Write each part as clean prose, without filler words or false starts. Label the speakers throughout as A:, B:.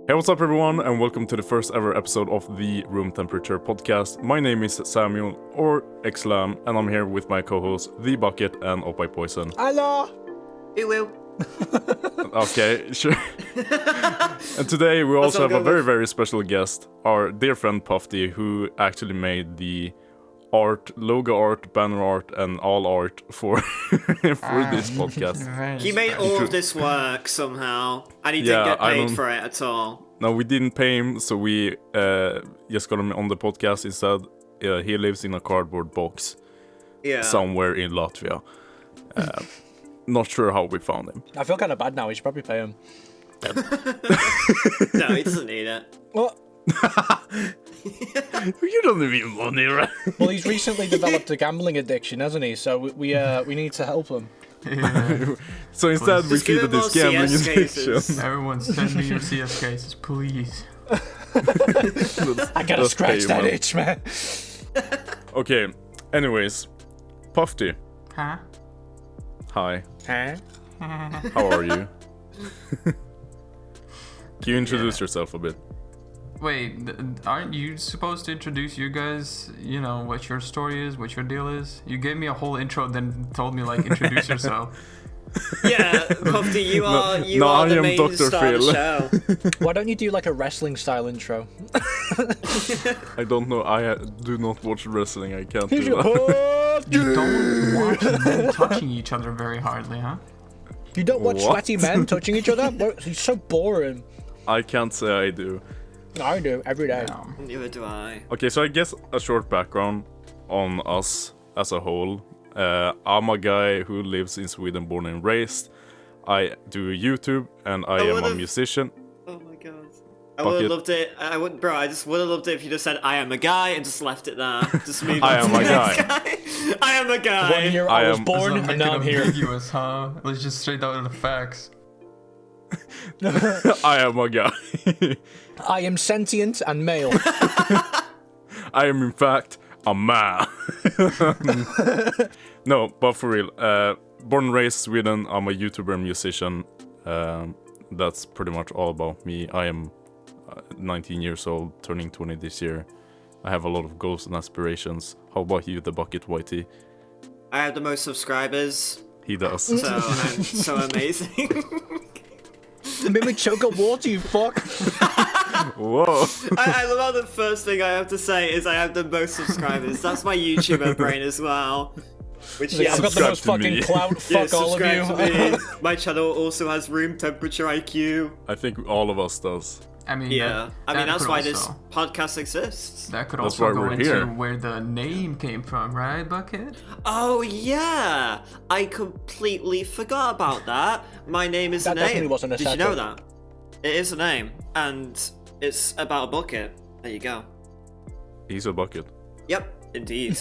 A: Hey, what's up everyone, and welcome to the first ever episode of the Room Temperature podcast. My name is Samuel, or Zlam, and I'm here with my co-hosts, The Bucket and Opie Poison.
B: Hello!
C: Ew.
A: Okay, sure. And today we also have a very, very special guest, our dear friend Pufty, who actually made the art, logo art, banner art, and all art for this podcast.
C: He made all of this work somehow, and he didn't get paid for it at all.
A: No, we didn't pay him, so we just got him on the podcast instead. He lives in a cardboard box somewhere in Latvia. Not sure how we found him.
B: I feel kind of bad now. We should probably pay him.
C: No, he doesn't need it.
B: What?
A: You don't need money, right?
B: Well, he's recently developed a gambling addiction, hasn't he? So we need to help him.
D: Yeah.
A: So instead we feed this gambling addiction.
D: Everyone send me your CS cases, please.
B: I gotta scratch that itch, man.
A: Okay, anyways. Pufty.
D: Huh?
A: Hi.
B: Huh?
A: How are you? Can you introduce yourself a bit?
D: Wait, aren't you supposed to introduce you guys, you know, what your story is, what your deal is? You gave me a whole intro, then told me, like, introduce yourself.
C: Yeah, Pufty, you are the main
A: Dr.
C: star of the show.
B: Why don't you do like a wrestling style intro?
A: I don't know, I do not watch wrestling, I can't do that.
D: You don't watch them touching each other very hardly, huh?
B: You don't watch
A: What?
B: sweaty men touching each other? It's so boring.
A: I can't say I do.
B: I do, every day.
C: Neither do I.
A: Okay, so I guess a short background on us as a whole. I'm a guy who lives in Sweden, born and raised. I do YouTube, and I am a musician.
C: Oh my god. I would have loved it. I just would have loved it if you just said, I am a guy, and just left it there. Just moved
A: I
C: on
A: am
C: to
A: a
C: the
A: guy.
C: next guy. I am a guy.
B: 1 year I was born,
D: Let's not
B: and
D: make
B: now
D: it
B: I'm here.
D: ambiguous, huh? Let's just straight out the facts.
A: I am a guy.
B: I am sentient and male.
A: I am in fact a man. No, but for real. Born and raised Sweden. I'm a YouTuber and musician. That's pretty much all about me. I am 19 years old, turning 20 this year. I have a lot of goals and aspirations. How about you, the Bucket Whitey?
C: I have the most subscribers,
A: He does.
C: so I'm so amazing.
B: Made me choke up water, you fuck.
A: Whoa.
C: I love how the first thing I have to say is I have the most subscribers. That's my YouTuber brain as well. Which
B: I've got the most
A: Subscribe to me.
B: fucking clout. Fuck all of you.
C: subscribe to me. My channel also has room temperature IQ.
A: I think all of us does.
D: I mean,
C: Yeah, that's
D: could
C: why
D: also,
C: this podcast exists.
D: That could
A: That's
D: also
A: why
D: go
A: we're
D: into
A: here.
D: where the name came from, right, Bucket?
C: Oh yeah, I completely forgot about that. My name is
B: That
C: a name.
B: definitely wasn't a
C: Did you know
B: setup.
C: that? It is a name, and it's about a bucket. There you go.
A: He's a bucket.
C: Yep, indeed.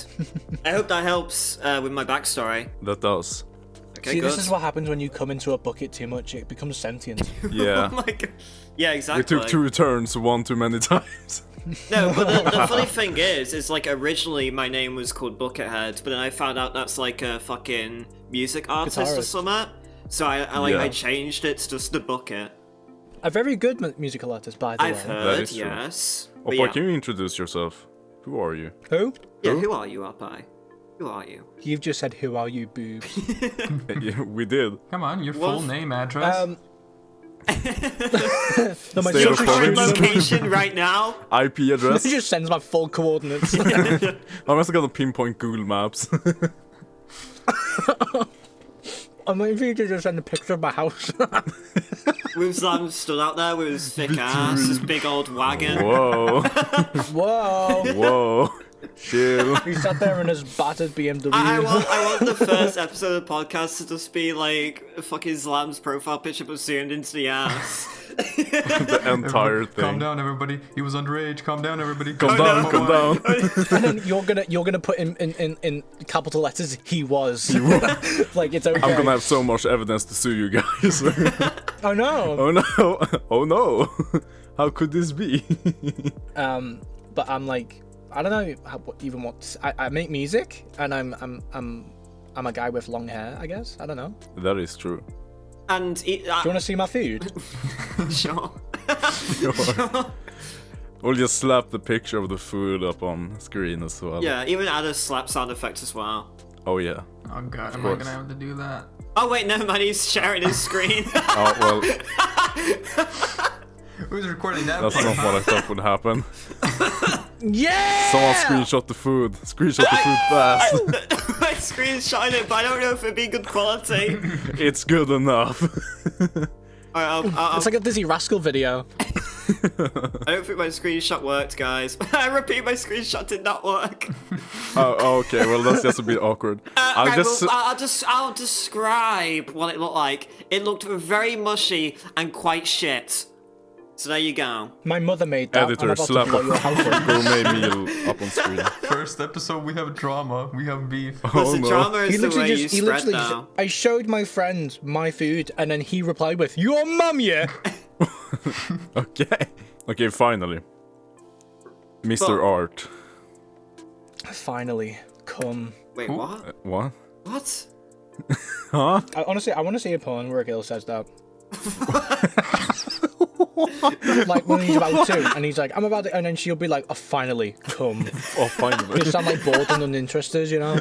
C: I hope that helps with my backstory.
A: That does.
C: Okay,
B: See,
C: good.
B: this is what happens when you come into a bucket too much. It becomes sentient.
A: Yeah.
C: Oh my god. Yeah,
A: We
C: exactly.
A: took 2 turns, one too many times.
C: No, but the funny thing is like originally my name was called Buckethead, but then I found out that's like a fucking music artist or
B: Guitarist.
C: something. So I
A: Yeah.
C: changed it to just the Bucket.
B: A very good musical artist, by the
C: I've
B: way.
C: heard,
A: is true.
C: yes.
A: Oh,
C: But
A: boy,
C: yeah.
A: can you introduce yourself? Who are you?
B: Who?
C: Yeah,
A: Who?
C: who are you, Apai? Who are you?
B: You've just said, who are you, boobs?
A: Yeah, we did.
D: Come on, your full
C: Wolf.
D: name, address.
B: No, my
A: State of
B: social
A: province.
B: security number.
C: Location right now?
A: IP
B: It
A: address.
B: just sends my full coordinates.
A: I must have got to pinpoint Google Maps.
B: I'm waiting for you to just send a picture of my house.
C: With Zlam stood out there with his thick ass, his big old wagon.
A: Whoa.
B: Whoa.
A: Whoa. Chill.
B: He sat there in his battered BMW.
C: I want the first episode of the podcast to just be like fucking Zlam's profile picture but zoomed into the ass.
A: The entire
D: Everybody, calm
A: thing.
D: down, everybody. He was underage. Calm down, everybody.
A: Calm down, calm down.
B: And then you're gonna put in capital letters, he was. Like, it's okay.
A: I'm gonna have so much evidence to sue you guys.
B: Oh no.
A: Oh no. Oh no. How could this be?
B: But I'm like, I don't know what I make music, and I'm a guy with long hair, I guess. I don't know.
A: That is true.
C: And
B: Do you want to see my food?
C: sure.
A: Sure. We'll just slap the picture of the food up on screen as well.
C: Yeah, even add a slap sound effect as well.
A: Oh yeah.
D: Oh god, am I
A: course.
D: gonna have to do that?
C: Oh wait, no man, he's sharing his screen.
A: Oh well,
D: Who's recording that?
A: that's not what I thought would happen.
B: Yeah!
A: Someone screenshot the food. Screenshot the food fast.
C: I screenshot it, but I don't know if it'd be good quality.
A: It's good enough.
C: Alright, I'll,
B: It's like a Dizzy Rascal video.
C: I don't think my screenshot worked, guys. I repeat, my screenshot did not work.
A: Oh, okay. Well, that's just a bit awkward.
C: Right, I'll describe what it looked like. It looked very mushy and quite shit. So there you go.
B: My mother made that. I'm
A: Editor,
B: about to
A: slap
B: blow
A: a
B: your house up.
A: gourmet meal up on screen.
D: First episode, we have drama. We have beef.
A: Oh
C: Listen,
A: no.
C: drama is the way you spread now.
B: I showed my friend my food, and then he replied with, "Your mum, yeah."
A: Okay. Okay, finally. Mr. Art.
B: Finally, come.
C: Wait, what?
A: What?
C: What?
A: Huh?
B: Honestly, I want to see a porn where a girl says that. Like when he's about to, and he's like, "I'm about to," and then she'll be like, "Oh, finally, come."
A: Oh, finally.
B: You sound like bored and uninterested, you know.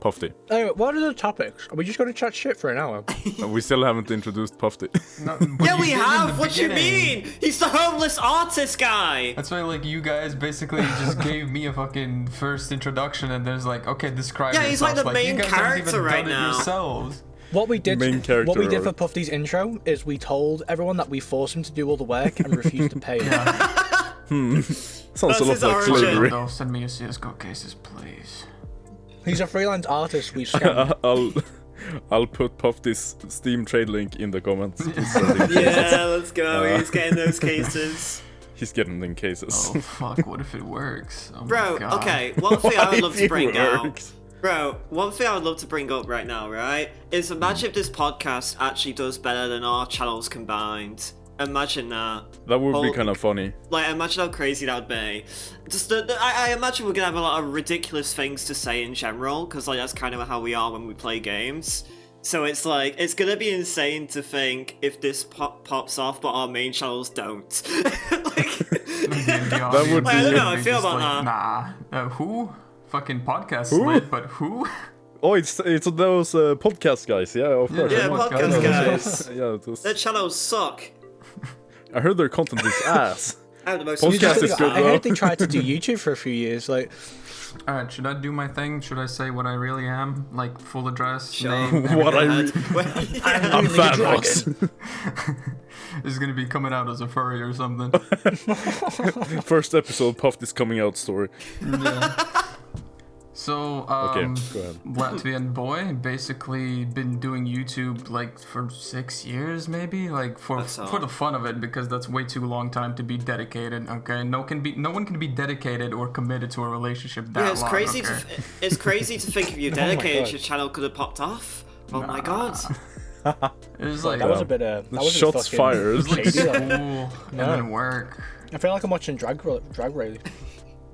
A: Pufty.
B: Anyway, what are the topics? Are we just going to chat shit for an hour?
A: We still haven't introduced Pufty.
D: No, but
C: Yeah,
D: you
C: we
D: did in
C: have.
D: the
C: What you
D: beginning.
C: mean? He's the homeless artist guy.
D: That's why, like, you guys basically just gave me a fucking first introduction, and there's like, okay, describe
C: Yeah,
D: yourself.
C: he's like the main
D: you guys haven't
C: character
D: even
C: right
D: done it
C: now.
D: yourselves.
B: What we did,
A: Main character,
B: what we did for
A: right?
B: Pufty's intro is we told everyone that we forced him to do all the work and refused to pay him.
A: Sounds a lot
C: his
A: like
C: origin.
A: slavery.
D: Though, send me your CSGO cases, please.
B: He's a freelance artist. We scammed.
A: I'll put Pufty's Steam trade link in the comments. He's sending
C: Yeah, let's go. He's getting those cases.
A: He's getting them in cases.
D: Oh fuck! What if it works? Oh my
C: Bro,
D: God.
C: okay, one thing I would love to
A: It
C: bring out.
A: works.
C: Bro, one thing I would love to bring up right now, right, is imagine if this podcast actually does better than our channels combined. Imagine that.
A: That would be
C: Oh.
A: kind of funny.
C: Like, imagine how crazy that would be. Just, I imagine we're gonna have a lot of ridiculous things to say in general, because like that's kind of how we are when we play games. So it's like, it's gonna be insane to think if this pops off, but our main channels don't. Like,
A: That would
C: I don't
A: be-
C: know, I feel about that.
D: Nah. Who? Fucking podcast
A: Who?
D: lit, but who?
A: Oh, it's those podcast guys. Yeah, of course.
C: Yeah,
D: podcast
C: podcast
D: guys.
C: guys.
A: Yeah, it was-
C: Their channels suck.
A: I heard their content is ass.
C: I have the most
A: Podcast is good,
B: I
A: though.
B: heard they tried to do YouTube for a few years. Like,
D: All right, should I do my thing? Should I say what I really am, like full address,
C: Sure.
D: name?
A: What I
D: everything?
A: I'm
B: really
A: fat
B: dragon.
A: boss.
D: Is gonna be coming out as a furry or something.
A: First episode, Pufty's coming out story.
D: Yeah. So,
A: Okay, go ahead.
D: Latvian boy, basically been doing YouTube like for 6 years, maybe, like for
C: That's all.
D: the fun of it, because that's way too long time to be dedicated. Okay, no one can be dedicated or committed to a relationship that
C: Yeah, it's
D: long.
C: crazy.
D: Okay?
C: It's crazy to think if you
B: my
C: dedicated,
B: God.
C: your channel could have popped off. Oh my god.
D: It was like
B: that was a bit. That was
A: Shots
B: fucking
A: fired.
D: it was like
B: shady,
D: school
B: though.
D: and then work.
B: I feel like I'm watching Drag Race.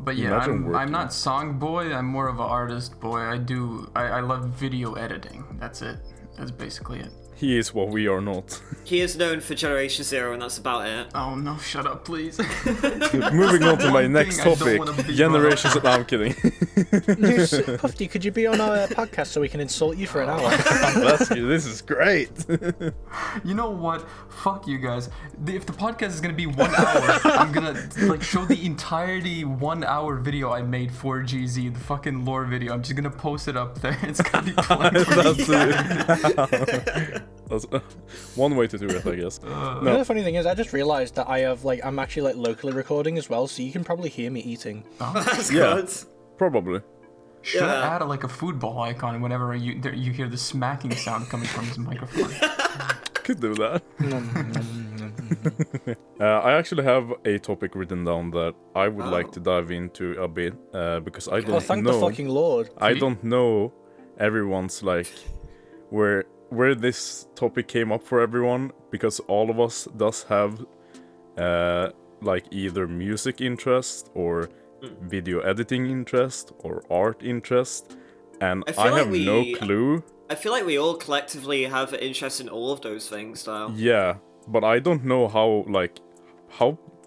D: But yeah,
A: Imagine
D: I'm
A: working.
D: not song boy. I'm more of an artist boy. I love video editing. That's it. That's basically it.
A: He is what we are not.
C: He is known for Generation Zero, and that's about it.
D: Oh no! Shut up, please.
A: Moving on to my
D: One
A: next
D: thing I don't
A: topic.
D: wanna be
A: Generations. No, I'm kidding.
B: Pufty, could you be on our podcast so we can insult you for an hour?
A: This is great.
D: You know what? Fuck you guys. If the podcast is gonna be 1 hour, I'm gonna like show the entirety 1 hour video I made for GZ, the fucking lore video. I'm just gonna post it up there. It's gonna be plenty.
A: That's one way to do it, I guess.
B: You know, the funny thing is, I just realized that I'm actually locally recording as well, so you can probably hear me eating.
C: That's
A: Yeah.
C: good.
A: Probably.
D: Should I
C: Yeah.
D: add like a football icon whenever you hear the smacking sound coming from his microphone?
A: Could do that. I actually have a topic written down that I would like to dive into a bit because I
B: Oh,
A: don't
B: thank
A: know.
B: the fucking Lord.
A: I don't know everyone's like where this topic came up for everyone, because all of us does have like either music interest or video editing interest or art interest, and
C: I feel
A: I
C: like
A: have no
C: we-
A: clue.
C: I feel like we all collectively have an interest in all of those things, though.
A: Yeah, but I don't know how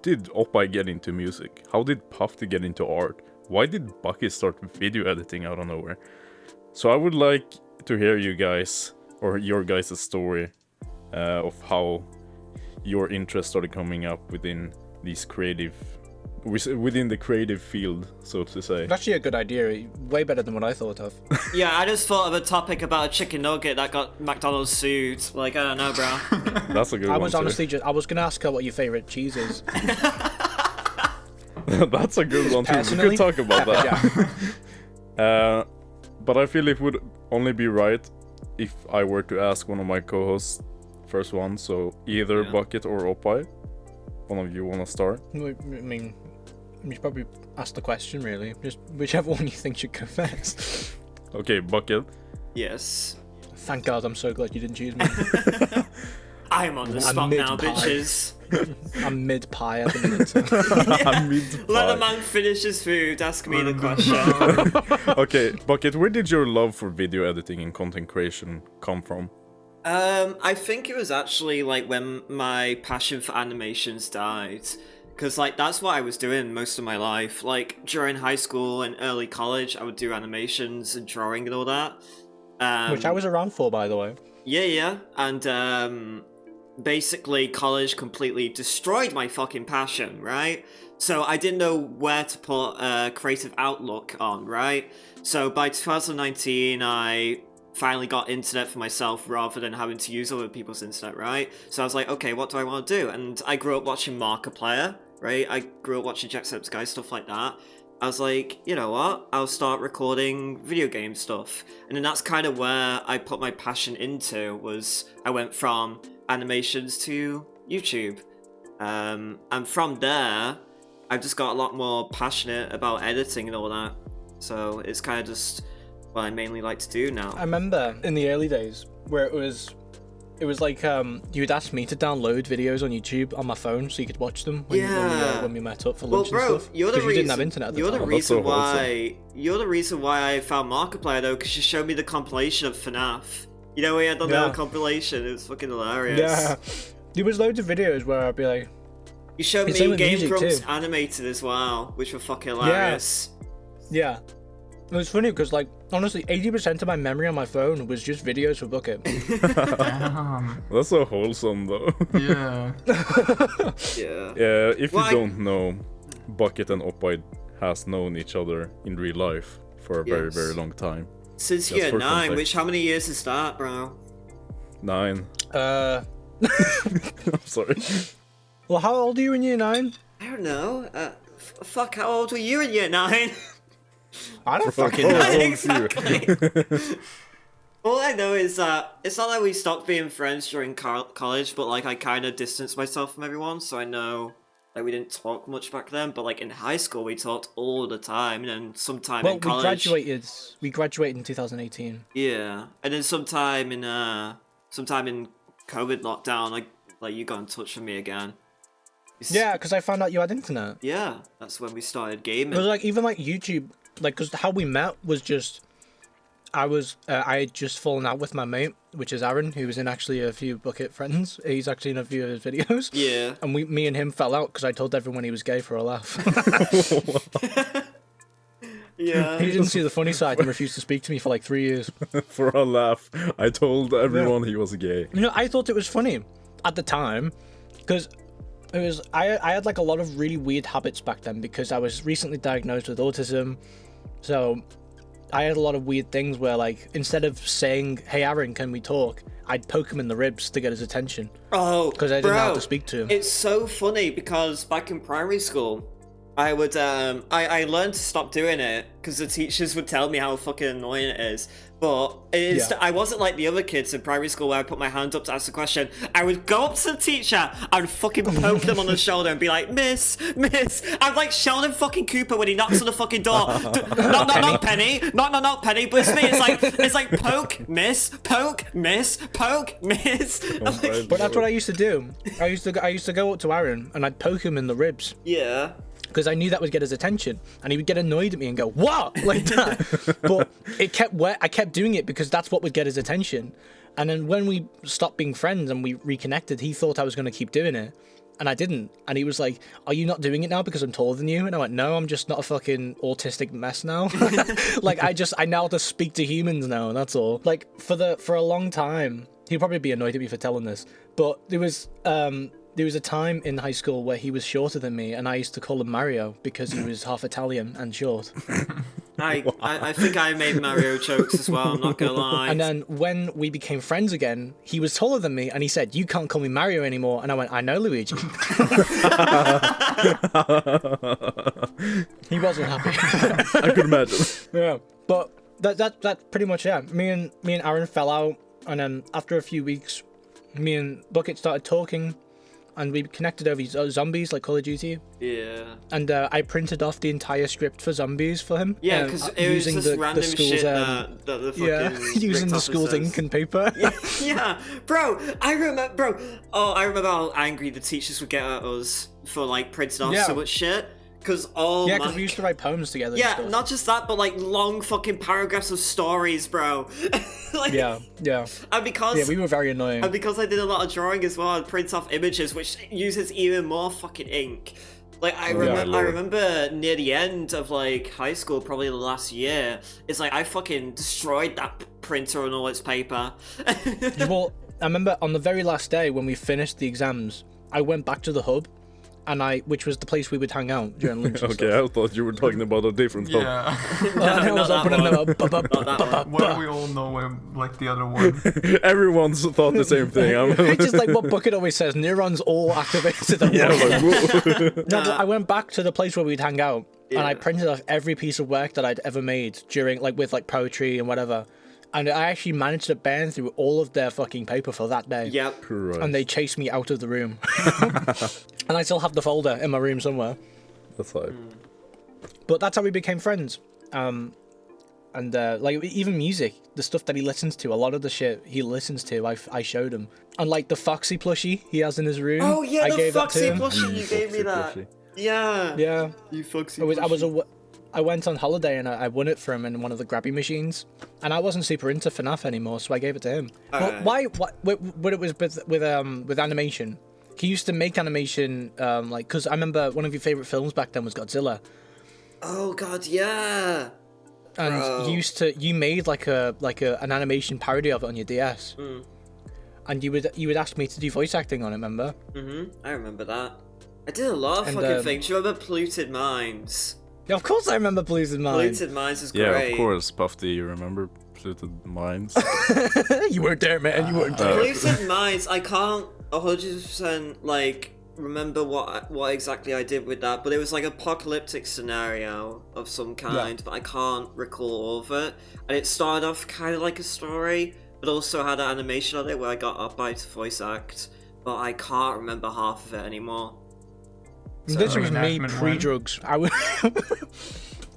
A: did Oppai get into music? How did Pufty get into art? Why did Bucky start video editing out of nowhere? So I would like to hear you guys, or your guys' story of how your interest started coming up within the creative field, so to say.
B: It's actually a good idea. Way better than what I thought of.
C: Yeah, I just thought of a topic about a chicken nugget that got McDonald's sued. Like, I don't know, bro.
A: That's a good
B: I
A: one
B: was
A: too.
B: honestly I was gonna ask her what your favorite cheese is.
A: That's a good one too. We
B: Personally?
A: could talk about that.
B: Yeah.
A: But I feel it would only be right if I were to ask one of my co-hosts first one. So either Bucket or Oppai. One of you wanna start?
B: I mean, you should probably ask the question, really. Just whichever one you think should go first.
A: Okay, Bucket.
C: Yes.
B: Thank God, I'm so glad you didn't choose me.
C: I'm on the spot now,
B: mid-pie.
C: bitches.
B: I'm mid-pie at the minute. So.
C: Let the man finish his food, ask me the question.
A: Okay, Bucket, where did your love for video editing and content creation come from?
C: I think it was actually like when my passion for animations died. Because like that's what I was doing most of my life. Like during high school and early college, I would do animations and drawing and all that.
B: Which I was around for, by the way.
C: Yeah. And basically college completely destroyed my fucking passion, right? So I didn't know where to put a creative outlook on, right? So by 2019, I finally got internet for myself rather than having to use other people's internet, right? So I was like, okay, what do I want to do? And I grew up watching Markiplier, right? I grew up watching Jacksepticeye, stuff like that. I was like, you know what? I'll start recording video game stuff. And then that's kind of where I put my passion into, was I went from animations to YouTube. And from there, I've just got a lot more passionate about editing and all that. So it's kind of just what I mainly like to do now.
B: I remember in the early days where it was like you'd ask me to download videos on YouTube on my phone so you could watch them when we met up for lunch and stuff.
C: You're the
B: 'Cause you
C: reason.
B: didn't have internet at the
C: You're
B: time.
C: the reason why. You're the reason why I found Markiplier though, because you showed me the compilation of FNAF. You know, we had the little compilation. It was fucking hilarious.
B: Yeah, there was loads of videos where I'd be like,
C: You showed
B: It's
C: me
B: same with
C: Game
B: music
C: Grumps
B: too.
C: animated as well, which were fucking hilarious.
B: yeah. It was funny because, like, honestly, 80% of my memory on my phone was just videos for Bucket.
D: Damn.
A: That's so wholesome though.
D: Yeah.
C: Yeah.
A: Yeah, if
C: Well,
A: you don't know, Bucket and Oppai has known each other in real life for a very,
C: Yes.
A: very long time.
C: Since
A: Just
C: year
A: for
C: 9,
A: context.
C: which how many years is that, bro?
A: 9.
B: Uh,
A: I'm sorry.
B: well, how old are you in year 9?
C: I don't know. Fuck, how old were you in year 9?
B: I don't
A: Fuck,
B: fucking
A: how
B: know.
A: old are you?
C: Exactly. All I know is that it's not like we stopped being friends during college, but like I kind of distanced myself from everyone, so I know like we didn't talk much back then. But like in high school, we talked all the time, and then sometime
B: Well,
C: in college,
B: we graduated in 2018.
C: yeah, and then sometime in COVID lockdown, like you got in touch with me again.
B: Yeah, because I found out you had internet.
C: Yeah, that's when we started
B: It
C: gaming.
B: was like, even like YouTube, like, because how we met was just, I had just fallen out with my mate, which is Aaron, who was in actually a few Bucket friends. He's actually in a few of his videos.
C: Yeah.
B: And me and him fell out because I told everyone he was gay for a laugh.
C: Yeah.
B: He didn't see the funny side and refused to speak to me for like 3 years.
A: For a laugh, I told everyone he was gay.
B: You know, I thought it was funny at the time because it was I had like a lot of really weird habits back then because I was recently diagnosed with autism. So I had a lot of weird things where, like, instead of saying, "Hey Aaron, can we talk?" I'd poke him in the ribs to get his attention
C: Oh,
B: because I didn't know how to speak to him.
C: It's so funny because back in primary school, I would I learned to stop doing it because the teachers would tell me how fucking annoying it is. But I wasn't like the other kids in primary school where I put my hand up to ask a question. I would go up to the teacher, I would fucking poke them on the shoulder and be like, Miss. I'm like Sheldon fucking Cooper when he knocks on the fucking door. Knock, Penny. Knock, Penny. But it's me. It's like poke, miss, poke, miss, poke, miss.
B: But that's what I used to do. I used to go up to Aaron and I'd poke him in the ribs.
C: Yeah.
B: Because I knew that would get his attention, and he would get annoyed at me and go, "What?" like that. But I kept doing it because that's what would get his attention. And then when we stopped being friends and we reconnected, he thought I was going to keep doing it. And I didn't. And he was like, are you not doing it now because I'm taller than you? And I went, no, I'm just not a fucking autistic mess now. Like, I now have to speak to humans now, and that's all. Like, for a long time, he'd probably be annoyed at me for telling this, but there was a time in high school where he was shorter than me, and I used to call him Mario because he was half Italian and short.
C: I think I made Mario jokes as well, I'm not gonna lie.
B: And then when we became friends again, he was taller than me, and he said, you can't call me Mario anymore. And I went, I know, Luigi. He wasn't happy.
A: I could imagine.
B: Yeah, but that's pretty much it. Me and Aaron fell out, and then after a few weeks, me and Bucket started talking, and we connected over zombies like Call of Duty.
C: Yeah.
B: And I printed off the entire script for zombies for him.
C: Yeah, because it was just random shit that the fucking
B: using the
C: Rick's
B: school's
C: officers.
B: ink and paper.
C: Yeah, bro, I remember how angry the teachers would get at us for like printing off so much shit. Because
B: because we used to write poems together.
C: Yeah,
B: and stuff.
C: not just that, but like long fucking paragraphs of stories, bro. Like,
B: yeah.
C: And because
B: we were very annoying.
C: And because I did a lot of drawing as well, I'd print off images, which uses even more fucking ink. Like I remember near the end of like high school, probably the last year, it's like I fucking destroyed that printer and all its paper.
B: Well, I remember on the very last day when we finished the exams, I went back to the hub, which was the place we would hang out during lunch. And
A: Okay,
B: stuff.
A: I thought you were talking about a different hub.
D: Yeah.
B: I was opening them up.
D: What do we all know like the other one?
A: Everyone's thought the same thing.
B: It's just like what Bucket always says, neurons all activated at
A: Yeah,
B: once.
A: like, whoa.
B: No, but I went back to the place where we'd hang out, and I printed off every piece of work that I'd ever made during, like, with like poetry and whatever. And I actually managed to burn through all of their fucking paper for that day.
C: Yep.
A: Christ.
B: And they chased me out of the room. And I still have the folder in my room somewhere.
A: That's hype.
B: But that's how we became friends. And like even music, the stuff that he listens to, a lot of the shit he listens to, I showed him. And like the Foxy plushie he has in his room.
C: Oh yeah,
B: I
C: the
B: gave
C: Foxy
B: that to him.
C: plushie, you gave me that.
A: Foxy.
C: Yeah.
B: Yeah.
C: You Foxy
B: I went on holiday and I won it from him in one of the grabby machines, and I wasn't super into FNAF anymore, so I gave it to him. But why? What it was with animation? He used to make animation, like, because I remember one of your favorite films back then was Godzilla,
C: Oh god, yeah.
B: and
C: Bro.
B: you made like an animation parody of it on your DS, and you would ask me to do voice acting on it. Remember?
C: I remember that. I did a lot of fucking things. Do you remember Polluted Minds?
B: Yeah, of course I remember Polluted Minds.
C: Polluted Minds is
A: Yeah,
C: great.
A: of course, Pufty. You remember Polluted Minds?
B: You weren't there, man. You weren't there.
C: Polluted Minds, I can't 100% like remember what exactly I did with that, but it was like apocalyptic scenario of some kind, but I can't recall all of it. And it started off kind of like a story, but also had an animation on it where I got up by to voice act, but I can't remember half of it anymore.
B: This was me
D: Reenactment
B: pre-drugs. I was.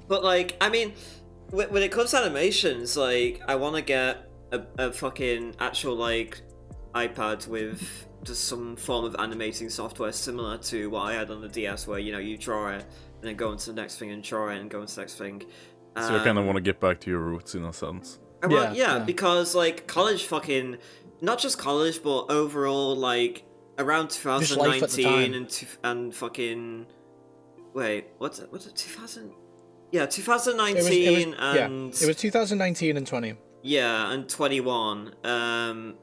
C: But like, I mean, when it comes to animations, like, I want to get a fucking actual like iPad with just some form of animating software similar to what I had on the DS, where you draw it and then go into the next thing and draw it and go into the next thing.
A: So I kind of want to get back to your roots in a sense.
C: Well,
B: Yeah.
C: because like college fucking, not just college, but overall like around
B: Just life at the
C: 2019 and fucking wait, what's it 2000? Yeah, 2019 and
B: it was 2019 and 20.
C: yeah, and 21.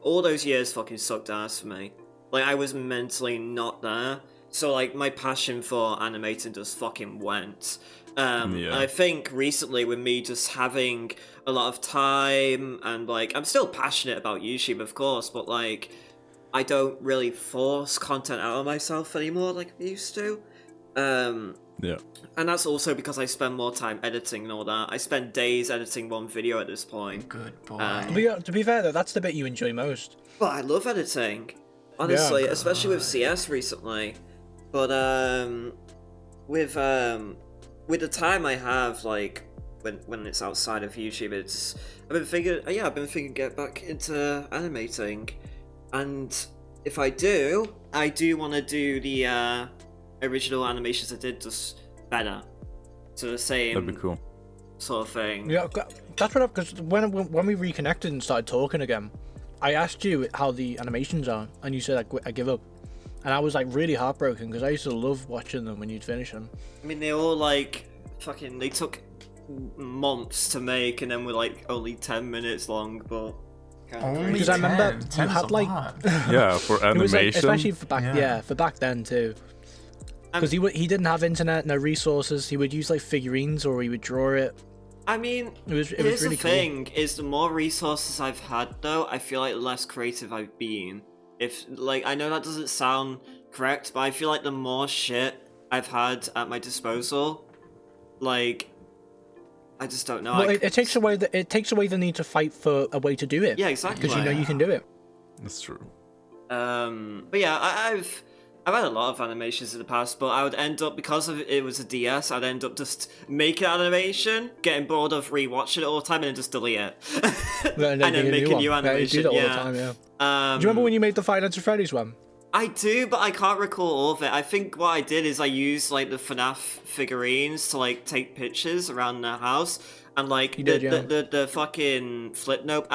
C: All those years fucking sucked ass for me. Like I was mentally not there. So like my passion for animating just fucking went.
A: Yeah.
C: I think recently with me just having a lot of time and like I'm still passionate about YouTube of course, but like I don't really force content out of myself anymore like I used to.
A: Yeah.
C: And that's also because I spend more time editing and all that. I spend days editing one video at this point.
D: Good boy.
B: To be fair though, that's the bit you enjoy most.
C: But I love editing. Honestly,
B: Yeah.
C: especially with CS recently. But with the time I have, like when it's outside of YouTube, I've been thinking get back into animating, and if I do want to do the original animations I did just better, to the same
A: That'd be cool.
C: sort of thing.
B: Yeah, that's what because when we reconnected and started talking again, I asked you how the animations are, and you said I give up, and I was like really heartbroken because I used to love watching them when you'd finish them.
C: I mean, they all like fucking. They took months to make, and then were like only 10 minutes long, but.
D: Only
B: Because I remember
D: 10
B: you
D: is
B: had
D: a
B: like
D: lot.
A: Yeah, for
B: it was like,
A: animation.
B: especially for back
D: Yeah.
B: for back then too. Because he didn't have internet, no resources. He would use like figurines or he would draw it.
C: I mean,
B: It was
C: here's
B: really
C: the thing: is the more resources I've had, though, I feel like the less creative I've been. If like, I know that doesn't sound correct, but I feel like the more shit I've had at my disposal, like, I just don't know.
B: Well, it takes away the need to fight for a way to do it.
C: Yeah, exactly.
B: Because you know you can do it.
A: That's true.
C: But yeah, I've had a lot of animations in the past, but I would end up, because of it was a DS, I'd end up just making animation, getting bored of rewatching it all the time, and then just delete it, and then make a new animation.
B: do that
C: Yeah.
B: all the time. Yeah. Do you remember when you made the Five Nights at Freddy's one?
C: I do, but I can't recall all of it. I think what I did is I used like the FNAF figurines to like take pictures around the house, and like the fucking Flipnote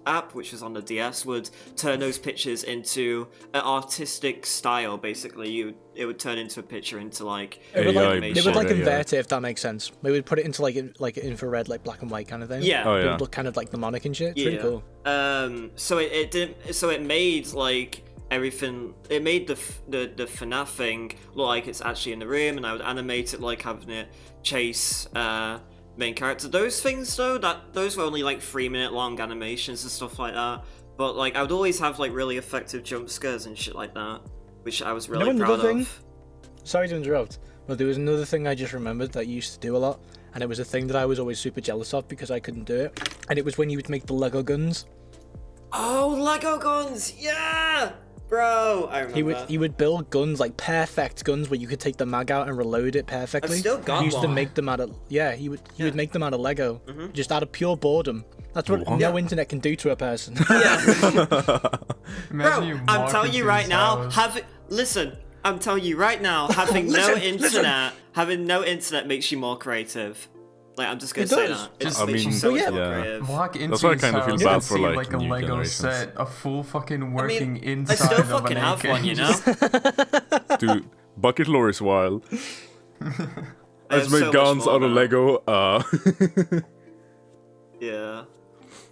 C: app, which was on the DS, would turn those pictures into an artistic style. Basically, it would turn into a picture into like
B: It would like,
C: animation.
B: they would like
A: Yeah.
B: invert it, if that makes sense. They would put it into like infrared, like black and white kind of thing.
C: Yeah.
A: Oh
B: It
A: yeah.
B: would look kind of like mnemonic and shit. It's really cool.
C: So it didn't. So it made like everything. It made the FNAF thing look like it's actually in the room, and I would animate it like having it chase main character. Those things though, those were only like 3-minute long animations and stuff like that. But like I would always have like really effective jump scares and shit like that, which I was really
B: another
C: proud
B: thing?
C: of.
B: Sorry to interrupt, but there was another thing I just remembered that you used to do a lot, and it was a thing that I was always super jealous of because I couldn't do it. And it was when you would make the Lego guns.
C: Oh, Lego guns! Yeah, bro, I remember.
B: He would build guns, like perfect guns where you could take the mag out and reload it perfectly.
C: I've still got
B: he used to
C: one.
B: make them out of he would make them out of Lego, just out of pure boredom. That's what
A: What?
B: no internet can do to a person.
D: Imagine
C: Bro,
D: you
C: I'm
D: walk
C: telling you
D: into
C: right
D: his
C: now,
D: house.
C: I'm telling you right now, having having no internet makes you more creative. Like, I'm just gonna
B: It
C: say
B: does.
C: that. It
D: Just-
C: just makes
A: I
C: you
A: mean,
C: so much
B: yeah.
C: more
A: Yeah.
C: creative.
D: Walk into
A: That's why I
D: his
A: kinda feel
D: house
A: bad
D: and
A: for,
D: see
A: like,
D: like a
A: new
D: Lego
A: generations.
D: set, a full fucking working
C: I
D: inside
C: still
D: of
C: fucking
D: an
C: have
D: AK.
C: one, you know?
A: Dude, bucket lore is wild.
C: I
A: Let's
C: have
A: make
C: so much
A: guns
C: more
A: out of
C: now.
A: Lego.
C: Yeah.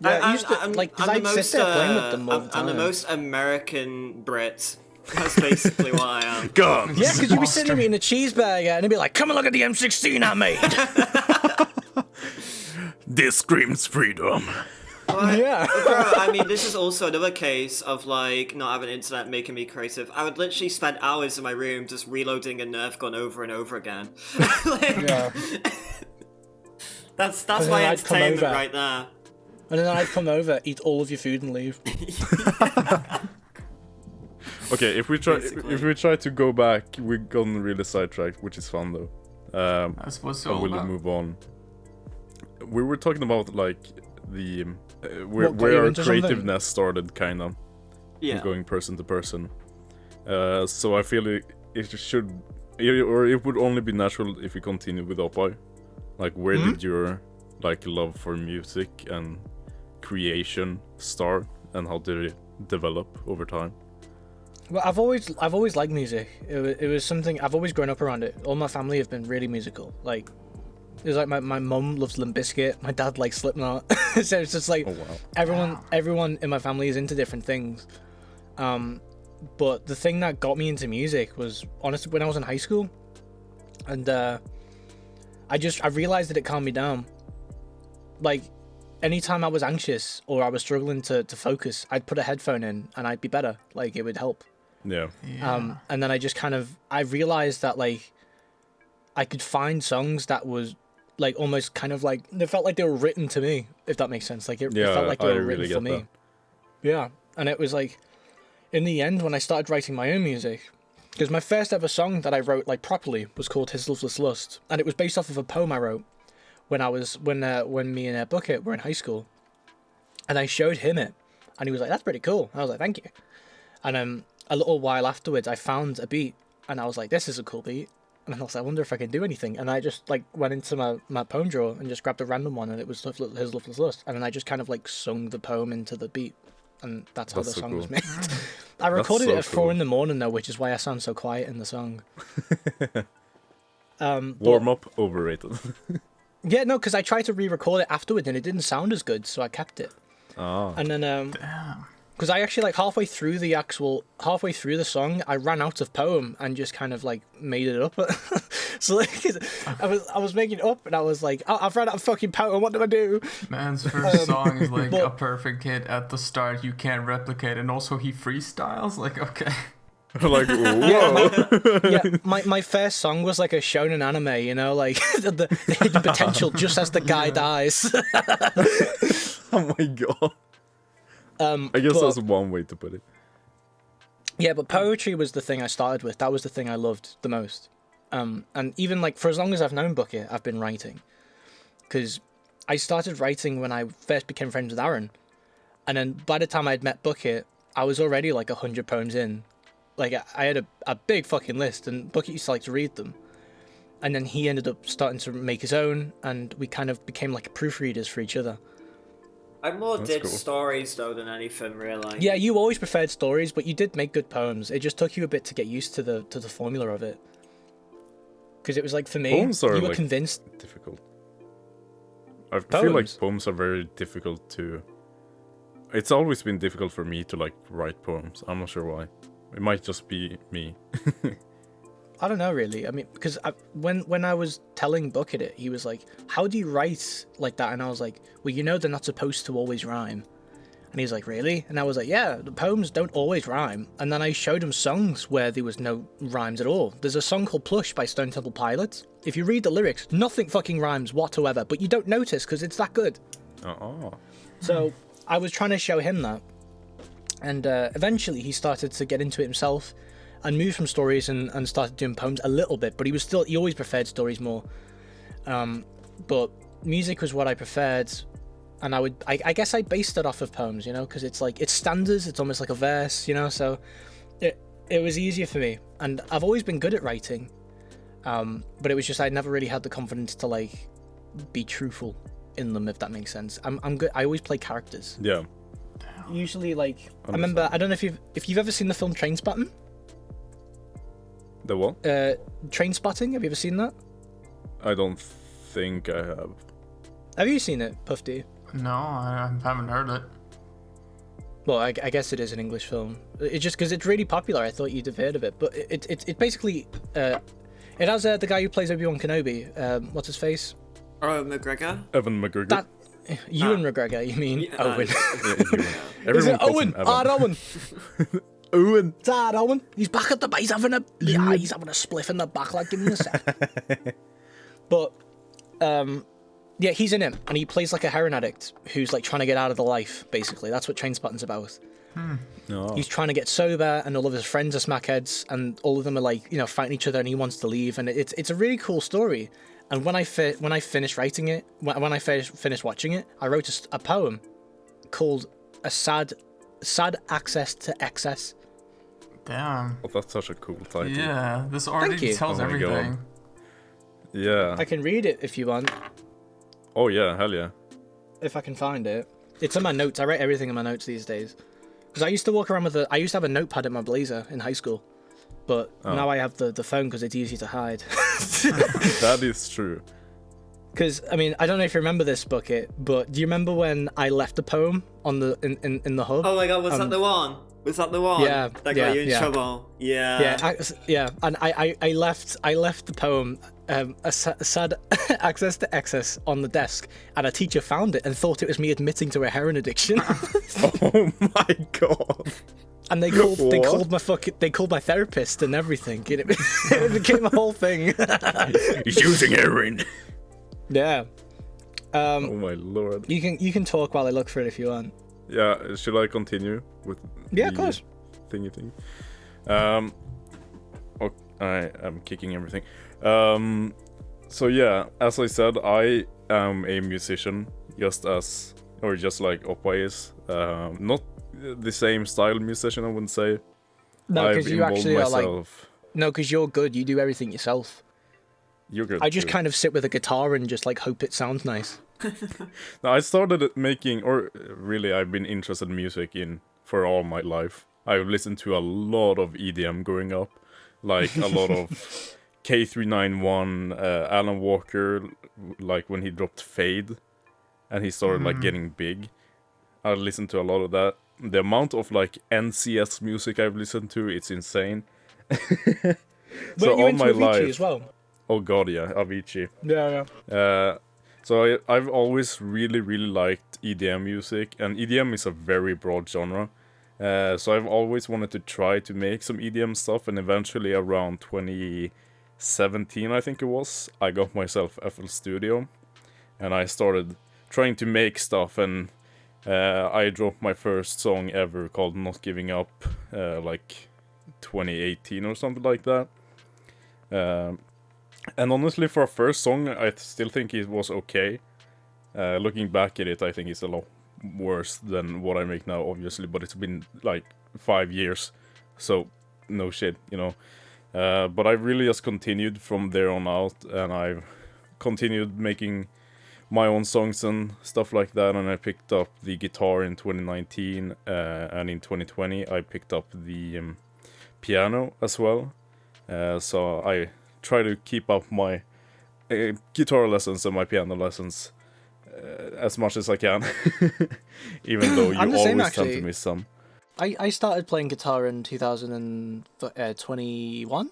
B: Yeah, I used to, like, 'cause I'd sit there playing with them all the
C: I'm the
B: time.
C: most American Brit. That's basically what I am.
A: Guns.
B: Yeah, because you'd be sitting there eating a cheeseburger and it'd be like, come and look at the M16 I made.
A: This screams freedom.
B: Yeah.
C: Bro, I mean, this is also another case of like not having internet making me creative. I would literally spend hours in my room just reloading a Nerf gun over and over again. Like,
B: Yeah.
C: that's
B: then
C: my
B: I'd come
C: entertainment
B: over.
C: right there.
B: And then I'd come over, eat all of your food and leave.
A: Okay, if we try
C: Basically.
A: to go back, we're gone really sidetracked, which is fun though.
D: That's what's
A: I
D: all
A: will
D: about.
A: move on. We were talking about like the
B: What got
A: where
B: you
A: our
B: into something?
A: creativeness started, kind of
C: Yeah.
A: going person to person. So I feel it should, or it would only be natural if we continue with Oppai. Like, where
B: Hmm?
A: did your like love for music and creation start, and how did it develop over time?
B: Well, I've always liked music. It was something I've always grown up around it. All my family have been really musical. Like, it was like my mum loves Limp Bizkit, my dad likes Slipknot. So it's just like
A: Oh wow.
B: everyone in my family is into different things. But the thing that got me into music was honestly when I was in high school, and I realized that it calmed me down. Like, anytime I was anxious or I was struggling to focus, I'd put a headphone in and I'd be better. Like, it would help.
A: Yeah.
B: And then I realized that like I could find songs that was like almost kind of like they felt like they were written to me, if that makes sense. Like it
A: Yeah,
B: felt like they
A: I
B: were
A: really
B: written for
A: get
B: me.
A: that.
B: Yeah, and it was like in the end when I started writing my own music, because my first ever song that I wrote like properly was called His Loveless Lust, and it was based off of a poem I wrote when me and Bucket were in high school, and I showed him it, and he was like, "That's pretty cool." And I was like, "Thank you." And a little while afterwards, I found a beat, and I was like, "This is a cool beat." And I was like, "I wonder if I can do anything." And I just like went into my poem drawer and just grabbed a random one, and it was His Loveless Lust. And then I just kind of like sung the poem into the beat, and that's how
A: That's
B: the
A: so
B: song was
A: cool.
B: made. I recorded
A: so
B: it at 4
A: cool.
B: in the morning though, which is why I sound so quiet in the song.
A: Warm up, overrated.
B: Yeah, no, because I tried to re-record it afterward and it didn't sound as good, so I kept it.
A: Ah.
B: And then because I actually like halfway through the song, I ran out of poem and just kind of like made it up. So like, I was making it up and I was like, oh, I've run out of fucking poem. What do I do?
D: Man's first song is like a perfect hit at the start. You can't replicate, and also he freestyles. Like, okay.
A: Like, whoa.
B: Yeah, my first song was like a shonen anime, you know, like the hidden potential just as the guy dies.
A: Oh my god. I guess that's one way to put it.
B: Yeah, but poetry was the thing I started with. That was the thing I loved the most. And even like for as long as I've known Bucket, I've been writing. Because I started writing when I first became friends with Aaron. And then by the time I'd met Bucket, I was already like 100 poems in. Like I had a big fucking list and Bucket used to like to read them. And then he ended up starting to make his own and we kind of became like proofreaders for each other.
C: I more
A: That's
C: did
A: cool.
C: stories though than anything really.
B: Yeah, you always preferred stories, but you did make good poems. It just took you a bit to get used to the formula of it. Because it was like for me,
A: Poems are
B: you were
A: like
B: convinced.
A: difficult. I feel like
B: Poems?
A: poems are very difficult to. It's always been difficult for me to like write poems. I'm not sure why. It might just be me.
B: I don't know really. I mean, because when I was telling Bucket it, he was like, "How do you write like that?" And I was like, "Well, you know they're not supposed to always rhyme." And he's like, "Really?" And I was like, "Yeah, the poems don't always rhyme." And then I showed him songs where there was no rhymes at all. There's a song called Plush by Stone Temple Pilots. If you read the lyrics, nothing fucking rhymes whatsoever, but you don't notice because it's that good.
A: Oh.
B: So I was trying to show him that. And eventually he started to get into it himself and moved from stories and started doing poems a little bit, but he always preferred stories more. But music was what I preferred. And I guess I based it off of poems, you know, because it's like, it's stanzas, it's almost like a verse, you know, so it was easier for me. And I've always been good at writing, but it was just, I never really had the confidence to like be truthful in them, if that makes sense. I'm good. I always play characters.
A: Yeah.
B: Usually like, I remember, I don't know if you've ever seen the film Trainspotting?
A: The what?
B: Trainspotting, have you ever seen that?
A: I don't think I have.
B: Have you seen it, Pufty?
D: No, I haven't heard it.
B: Well, I guess it is an English film. It's just because it's really popular. I thought you'd have heard of it, but it basically it has the guy who plays Obi-Wan Kenobi. What's his face?
C: Oh, McGregor?
A: Evan McGregor.
B: That Ewan McGregor. You mean
C: Yeah,
B: Owen?
A: Everyone
B: Is it
A: calls
B: Owen?
A: him Evan.
B: Owen.
A: Owen.
B: Dad Owen. He's back at the base having a spliff in the back, like give him a sec. But yeah, he's in it, and he plays like a heroin addict who's like trying to get out of the life. Basically, that's what Trainspotting's about.
A: No.
B: He's trying to get sober, and all of his friends are smackheads, and all of them are like, you know, fighting each other, and he wants to leave, and it's a really cool story. And when I finished writing it, when I finished watching it, I wrote a poem called "A Sad Access to Excess."
D: Damn.
A: Oh, that's such a cool title.
D: Yeah, this
B: you.
D: already tells
A: Oh my God.
D: everything.
A: Yeah.
B: I can read it if you want,
A: Oh yeah, hell yeah.
B: if I can find it. It's in my notes. I write everything in my notes these days. Because I used to walk around I used to have a notepad in my blazer in high school, but now I have the phone because it's easy to hide.
A: That is true.
B: Because I mean, I don't know if you remember this, Bucket, but do you remember when I left the poem on the in the hub?
C: Oh my god, was that the one? Was that the one?
B: Yeah,
C: That
B: yeah,
C: got you in
B: yeah.
C: trouble. Yeah.
B: Yeah, and I left the poem, a sad access to excess on the desk, and a teacher found it and thought it was me admitting to a heroin addiction.
A: Oh my god.
B: And they called my therapist and everything. And it became a whole thing.
A: He's using heroin.
B: Yeah.
A: Oh my lord.
B: You can talk while I look for it if you want.
A: Yeah, should I continue with
B: Yeah, of
A: the
B: course.
A: thingy thing? I am kicking everything. So yeah, as I said, I am a musician, just like Oppa is. Not the same style musician, I wouldn't say.
B: No,
A: I've
B: because you
A: involved
B: actually are like.
A: myself.
B: No, because you're good. You do everything yourself.
A: You're good.
B: I just
A: too.
B: kind of sit with a guitar and just like hope it sounds nice.
A: No, I started making, or really, I've been interested in music in for all my life. I've listened to a lot of EDM growing up, like a lot of K391, Alan Walker, like when he dropped Fade, and he started like getting big. I listened to a lot of that. The amount of like NCS music I've listened to, it's insane.
B: So
A: all my
B: Avicii
A: life
B: as well?
A: Oh god, yeah, Avicii.
B: Yeah.
A: So I've always really liked EDM music, and EDM is a very broad genre. So I've always wanted to try to make some EDM stuff, and eventually around 2017, I think it was, I got myself FL Studio, and I started trying to make stuff, and I dropped my first song ever called Not Giving Up, like 2018 or something like that. And honestly, for a first song, I still think it was okay. Looking back at it, I think it's a lot worse than what I make now, obviously, but it's been like 5 years, so no shit, you know. But I really just continued from there on out, and I've continued making my own songs and stuff like that, and I picked up the guitar in 2019, and in 2020 I picked up the piano as well. So I try to keep up my guitar lessons and my piano lessons as much as I can, even though you always tend to miss some.
B: I started playing guitar in 2021.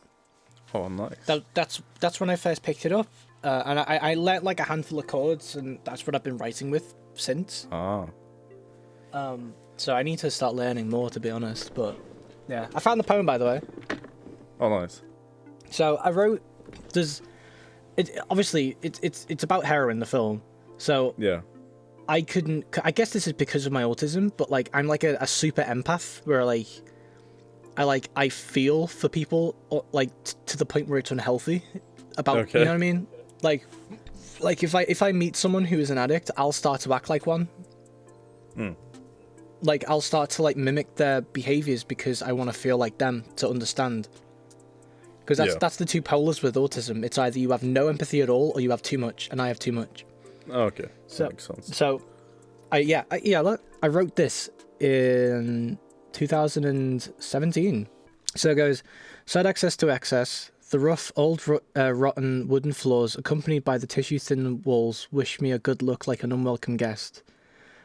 A: Oh, nice.
B: That's when I first picked it up, and I learnt like a handful of chords, and that's what I've been writing with since. So I need to start learning more, to be honest. But yeah, I found the poem, by the way.
A: Oh, nice.
B: So I wrote. Obviously it's about heroin, the film. So
A: yeah,
B: I guess this is because of my autism, but like I'm like a super empath where I feel for people like to the point where it's unhealthy about,
A: okay.
B: You know what I mean? Like if I meet someone who is an addict, I'll start to act like one. Like I'll start to like mimic their behaviors because I want to feel like them, to understand. Because that's the two polars with autism. It's either you have no empathy at all, or you have too much, and I have too much.
A: Okay,
B: so,
A: makes sense.
B: So, I wrote this in 2017. So it goes, side access to excess. The rough, old, rotten wooden floors, accompanied by the tissue-thin walls, wish me a good luck like an unwelcome guest.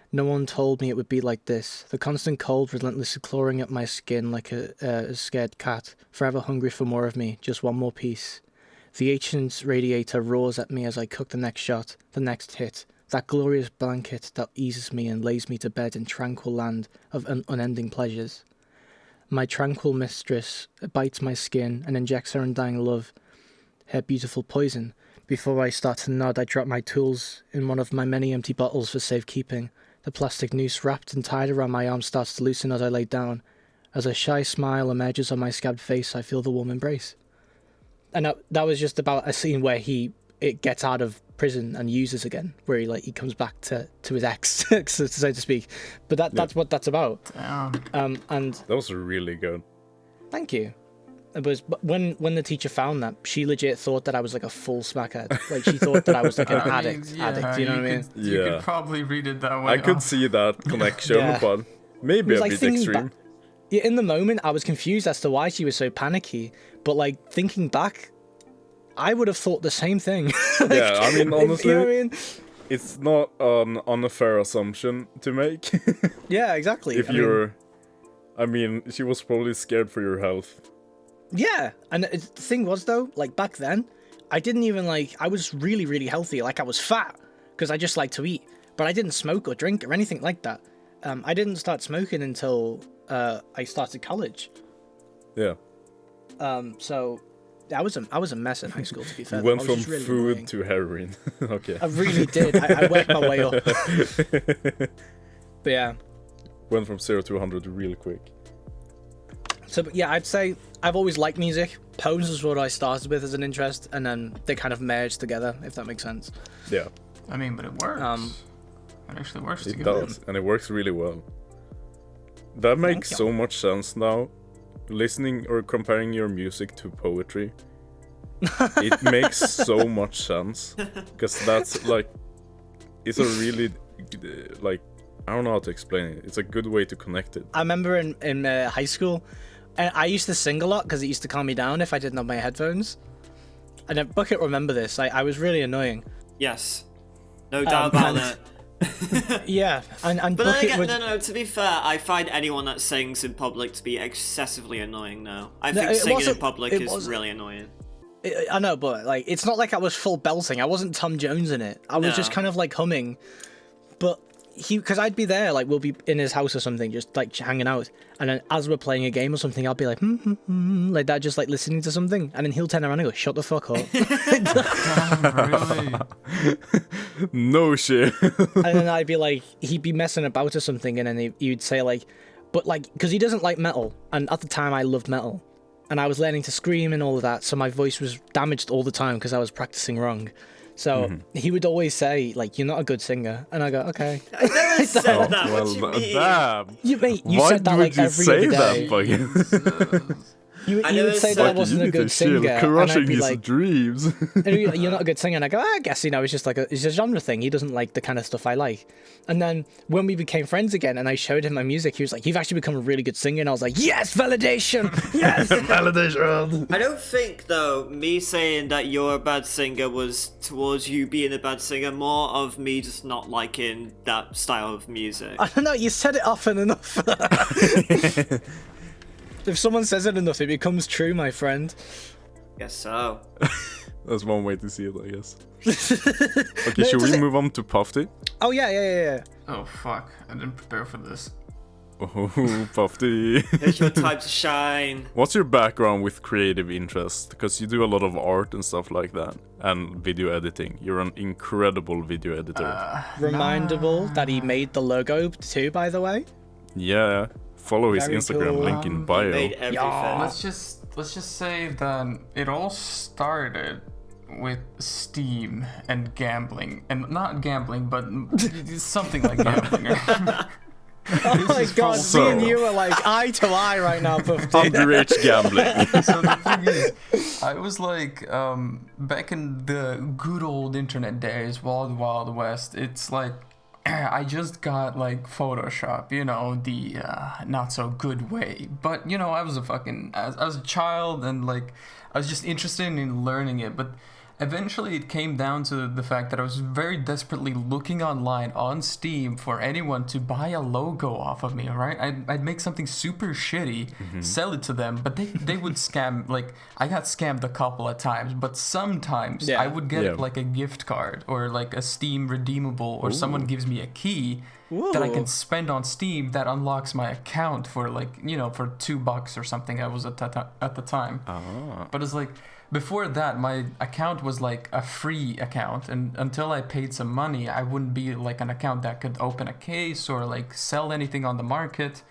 B: No one told me it would be like this. The constant cold relentlessly clawing at my skin like a scared cat, forever hungry for more of me, just one more piece. The ancient radiator roars at me as I cook the next shot, the next hit, that glorious blanket that eases me and lays me to bed in tranquil land of unending pleasures. My tranquil mistress bites my skin and injects her undying love, her beautiful poison. Before I start to nod, I drop my tools in one of my many empty bottles for safekeeping. The plastic noose wrapped and tied around my arm starts to loosen as I lay down. As a shy smile emerges on my scabbed face, I feel the warm embrace. And that was just about a scene where it gets out of prison and uses again, where he comes back to his ex, so to speak. But that's what that's about.
D: Damn.
B: And
A: that was really good.
B: Thank you. But when the teacher found that, she legit thought that I was like a full smackhead. Like she thought that I was like an addict. You know what I mean?
D: You could probably read it that way.
A: I could see that connection, but maybe a bit extreme.
B: In the moment, I was confused as to why she was so panicky. But like thinking back, I would have thought the same thing.
A: Yeah, I mean, honestly,
B: you know what I mean?
A: It's not an unfair assumption to make.
B: Yeah, exactly.
A: I mean, she was probably scared for your health.
B: Yeah, and the thing was though, like back then, I didn't even I was really, really healthy. Like I was fat because I just like to eat, but I didn't smoke or drink or anything like that. I didn't start smoking until I started college.
A: Yeah.
B: So I was a mess in high school, to be fair.
A: You went from really food annoying. To heroin. Okay.
B: I really did. I worked my way up. But yeah.
A: Went from 0 to 100 real quick.
B: So yeah, I'd say I've always liked music. Poems was what I started with as an interest, and then they kind of merged together, if that makes sense.
A: Yeah.
D: I mean, but it works. It actually works
A: together. It does, and it works really well. That makes so much sense now. Listening or comparing your music to poetry, it makes so much sense, because that's like, it's a really I don't know how to explain it. It's a good way to connect it.
B: I remember in high school, and I used to sing a lot because it used to calm me down if I didn't have my headphones. And then Bucket remember this. I was really annoying.
C: Yes. No doubt about that.
B: Yeah, and
C: But then
B: Bucket
C: again,
B: would.
C: no, to be fair, I find anyone that sings in public to be excessively annoying now. I
B: No,
C: think
B: it
C: singing in
B: wasn't-
C: public
B: it
C: is
B: wasn't-
C: really annoying.
B: I know, but like, it's not like I was full belting. I wasn't Tom Jones in it. I was just
C: No.
B: kind of like humming. But because I'd be there, like we'll be in his house or something, just like hanging out, and then as we're playing a game or something, I'll be like, like that, just like listening to something, and then he'll turn around and go, "Shut the fuck up,"
D: Really?
A: No shit.
B: and then I'd be like, he'd be messing about or something, and then he'd say like, but like, because he doesn't like metal, and at the time I loved metal, and I was learning to scream and all of that, so my voice was damaged all the time because I was practicing wrong. So he would always say like, "You're not a good singer," and I go, "Okay."
C: I never said that.
A: Well,
C: What do you mean?
A: damn.
B: You
A: Why
B: said that
A: would
B: like
A: you
B: every
A: say
B: other day.
A: that, Bucket?
B: You
C: I
B: would
C: never
B: say
C: said-
B: that I
C: Fuck,
B: wasn't
A: you
B: a
A: need to
B: good
A: chill.
B: singer, and
A: Crushing
B: I'd be
A: his
B: like,
A: dreams.
B: "You're not a good singer," and I go, "I guess it's just like it's a genre thing. He doesn't like the kind of stuff I like." And then when we became friends again, and I showed him my music, he was like, "You've actually become a really good singer," and I was like, "Yes, validation, yes, validation."
C: I don't think, though, me saying that you're a bad singer was towards you being a bad singer, more of me just not liking that style of music.
B: I don't know. You said it often enough. If someone says it enough, it becomes true, my friend.
C: Guess so.
A: That's one way to see it, I guess. Okay,
B: No,
A: should
B: does
A: we
B: it-
A: move on to Pufty?
B: Oh yeah.
D: Oh fuck! I didn't prepare for this.
A: Oh, Pufty.
C: It's your time to shine.
A: What's your background with creative interest? Because you do a lot of art and stuff like that, and video editing. You're an incredible video editor.
B: Remindable that he made the logo too, by the way.
A: Yeah, follow his
B: Very
A: Instagram
B: cool.
A: link in
C: You
A: bio.
C: made everything.
B: Yeah.
D: Let's just say that it all started with Steam and gambling, and not gambling, but something like gambling.
B: Oh my
D: is
B: god,
A: full
B: me and
A: circle.
B: you are like eye to eye right now, Pufty.
A: Underage gambling.
D: So the thing is, I was like, back in the good old internet days, Wild West, it's like, I just got like Photoshop, you know, the not so good way. But, you know, I was I was a child, and like, I was just interested in learning it. But eventually it came down to the fact that I was very desperately looking online on Steam for anyone to buy a logo off of me, right? I'd make something super shitty, sell it to them, but they would scam. Like, I got scammed a couple of times, but sometimes
B: Yeah.
D: I would get
A: Yeah.
D: like a gift card or like a Steam redeemable, or someone gives me a key that I
B: Ooh.
D: can spend on Steam that unlocks my account for like, you know, for $2 or something. I was at the time. But it's like, before that, my account was like a free account, and until I paid some money, I wouldn't be like an account that could open a case or like sell anything on the market.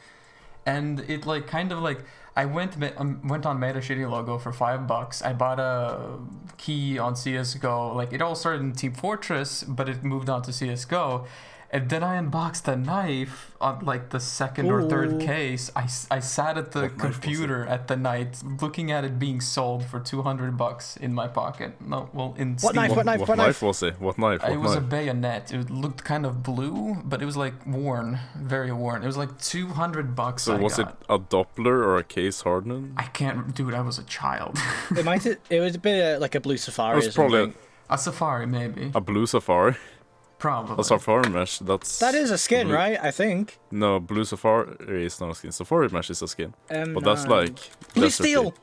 D: And it like kind of like, I went on made a shitty logo for $5. I bought a key on CS:GO. Like, it all started in Team Fortress, but it moved on to CS:GO. And then I unboxed a knife on like the second or third
B: Ooh.
D: case. I sat at the
A: What knife was
D: computer at the night, looking at it being sold for $200 in my pocket. No, well, in
B: What
D: Steam.
B: knife? What knife?
A: What knife was it? What knife?
D: It
A: What
D: was a
A: knife?
D: bayonet. It looked kind of blue, but it was like worn, very worn. It was like $200.
A: So was it a Doppler or a case hardened?
D: I can't, dude. I was a child.
B: It was a bit like a blue
A: It
B: safari.
A: was
B: or
A: probably
B: something.
D: A safari, maybe.
A: a blue safari.
D: Probably.
A: A safari mesh. That's
B: That is a skin,
A: blue-
B: right? I think.
A: No, blue safari is not a skin. Safari mesh is a skin.
B: But
A: that's like
B: blue
A: desert
B: steel.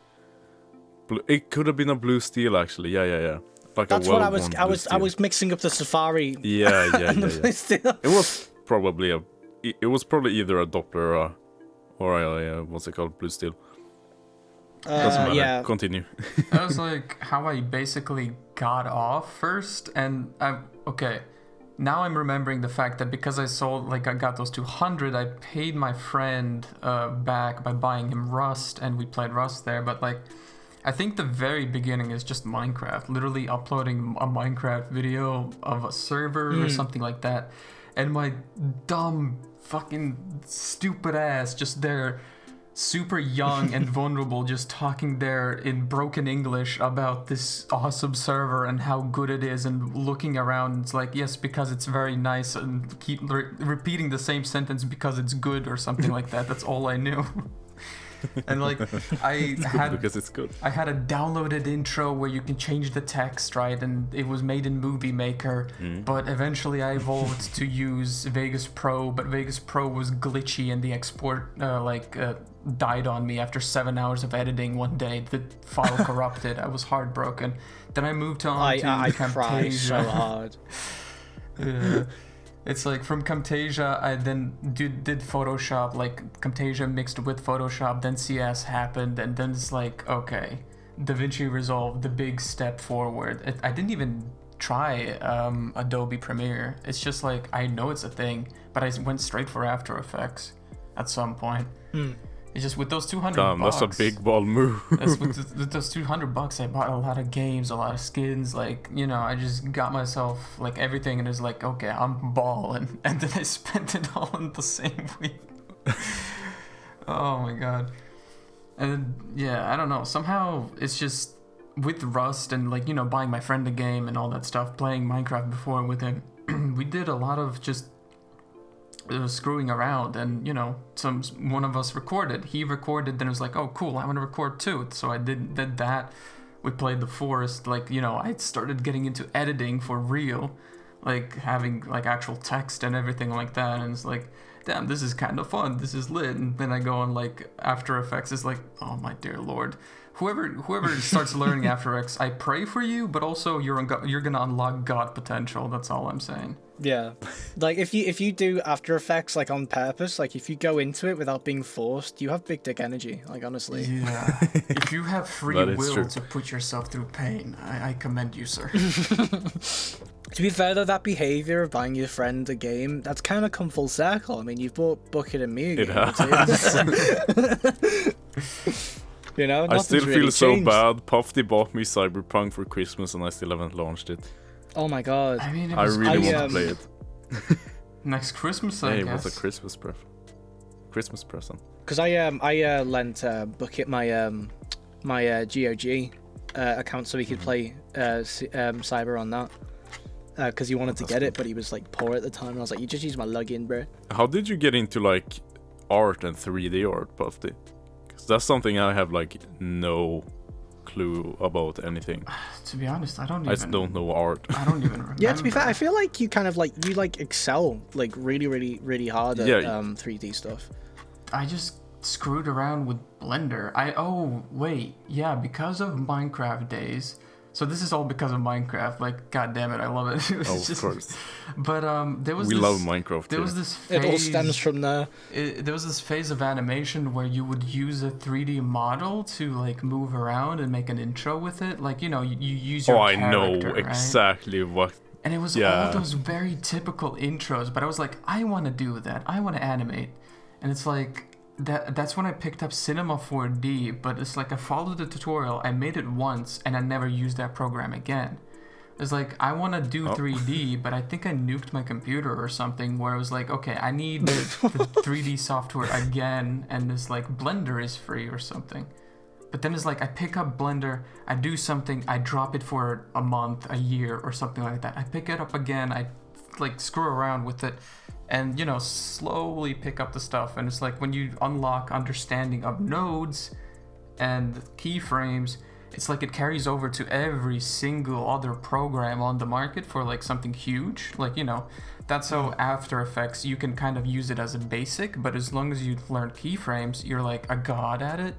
A: It could have been a blue steel actually. Yeah. Like
B: That's
A: a
B: what
A: well-worn
B: I
A: blue
B: was. I
A: steel.
B: was mixing up the safari.
A: Yeah.
B: and the blue steel.
A: It was probably either a Doppler or a what's it called, blue steel. Doesn't matter.
B: Yeah.
A: Continue.
D: That was like how I basically got off first, and okay. Now I'm remembering the fact that because I got those 200, I paid my friend back by buying him Rust, and we played Rust there. But like, I think the very beginning is just Minecraft, literally uploading a Minecraft video of a server or something like that, and my dumb fucking stupid ass just there super young and vulnerable, just talking there in broken English about this awesome server and how good it is, and looking around. It's like, yes, because it's very nice, and keep repeating the same sentence because it's good or something like that. That's all I knew. And like
A: because it's good.
D: I had a downloaded intro where you can change the text, right? And it was made in Movie Maker, but eventually I evolved to use Vegas Pro, but Vegas Pro was glitchy and the export died on me after 7 hours of editing one day. The file corrupted. I was heartbroken. Then I moved on to
B: I
D: Camtasia.
B: cried so hard.
D: Yeah. It's like from Camtasia, I then did Photoshop, like Camtasia mixed with Photoshop, then CS happened, and then it's like, okay, DaVinci Resolve, the big step forward. I didn't even try Adobe Premiere. It's just like, I know it's a thing, but I went straight for After Effects at some point. It's just with those 200 bucks.
A: That's a big ball move.
D: with those 200 bucks, I bought a lot of games, a lot of skins. Like, you know, I just got myself like everything, and it's like, okay, I'm balling, and then I spent it all in the same week. Oh my god. And yeah, I don't know. Somehow it's just with Rust and like, you know, buying my friend a game and all that stuff, playing Minecraft before with him. We did a lot of just screwing around, and you know, one of us recorded. He recorded, then it was like, oh cool, I want to record too. So I did that. We played The Forest. Like, you know, I started getting into editing for real, like having like actual text and everything like that. And it's like, damn, this is kind of fun. This is lit. And then I go on like After Effects. It's like, oh my dear lord. Whoever starts learning After Effects, I pray for you, but also you're gonna unlock God potential. That's all I'm saying.
B: Yeah, like if you do After Effects like on purpose, like if you go into it without being forced, you have big dick energy. Like honestly.
D: Yeah. If you have free will to put yourself through pain, I commend you, sir.
B: To be fair though, that behavior of buying your friend a game, that's kind of come full circle. I mean, you've bought Bucket and me a game. You know,
A: I still feel
B: really
A: so
B: changed.
A: bad. Pufty bought me Cyberpunk for Christmas and I still haven't launched it.
B: Oh my god.
D: I mean,
A: I really want to play it.
D: Next Christmas, I guess.
A: It was a Christmas present.
B: Because I lent Bucket my GOG account so he could play Cyber on that. Because he wanted to get it, but he was like poor at the time, and I was like, you just use my login, bro.
A: How did you get into like art and 3D art, Pufty? That's something I have like no clue about anything.
D: To be honest, I
A: just don't know art.
D: I don't even remember.
B: Yeah, to be fair, I feel like you kind of like excel like really hard at 3D stuff.
D: I just screwed around with Blender. Because of Minecraft days. So this is all because of Minecraft. Like, god damn it, I love it.
A: Of course.
D: But we
A: love Minecraft.
D: There was this phase.
B: It all stems from there.
D: There was this phase of animation where you would use a 3D model to like move around and make an intro with it. Like, you know, you use your character,
A: I know
D: right?
A: exactly what.
D: And it was all those very typical intros. But I was like, I want to do that. I want to animate. And it's like. That's when I picked up Cinema 4D, but it's like I followed the tutorial, I made it once, and I never used that program again. It's like, I want to do 3D, but I think I nuked my computer or something, where I was like, okay, I need the 3D software again, and it's like, Blender is free or something. But then it's like, I pick up Blender, I do something, I drop it for a month, a year, or something like that. I pick it up again, I like screw around with it, and, you know, slowly pick up the stuff. And it's like when you unlock understanding of nodes and keyframes, it's like it carries over to every single other program on the market for like something huge. Like, you know, that's how After Effects, you can kind of use it as a basic, but as long as you've learned keyframes, you're like a god at it.